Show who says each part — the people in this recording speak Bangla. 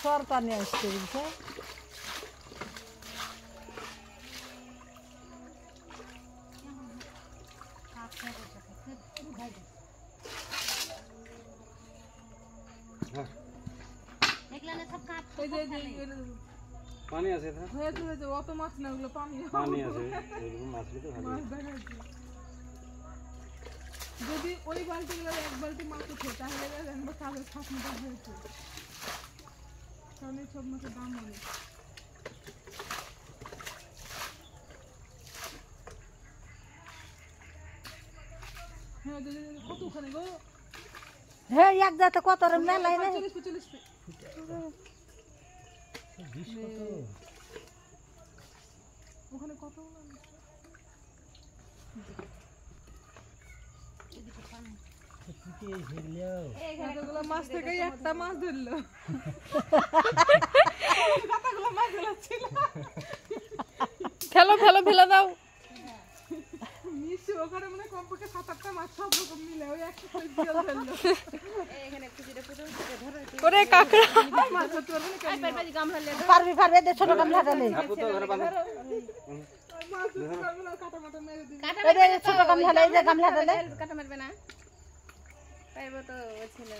Speaker 1: সরকার নিয়ে আসতে বলছে
Speaker 2: পানি আছে
Speaker 3: অত মাছ না ওগুলো পানি
Speaker 2: আছে মাছলি তো ভালো
Speaker 3: যদি ওই বালতিগুলো এক বালতি মাছ উঠে তাহলে জানবো কাজের খাটনিটা হয়েছে কারণ এই সব মাছের দাম অনেক হ্যাঁ কতখানে গো
Speaker 1: হ্যাঁ এক যাতে কত মেলায় না
Speaker 3: 40 ওখানে কত মাছ থেকে একটা মাছ ধরলো
Speaker 4: ফেলো ফেলো ফেলে দাও
Speaker 3: নিশ্চয় ওখানে মানে কমপক্ষে 7-8টা মাছ সব রকম মিলে ওই একটা করে বিয়াল ধরলো
Speaker 4: ওরে কাকড়া
Speaker 3: মাছ ধরতে পারবে না
Speaker 1: পারবি পারবে দে ছোট গামলা ঢালে
Speaker 2: আপু তো ঘরে বাঁধা
Speaker 3: মাছ ধরতে পারবে না কাটা মাটা মেরে দিবে
Speaker 1: এই ছোট গামলা ঢালে এই যে গামলা ঢালে
Speaker 4: কাটা মারবে না পাইবো তো ছেলে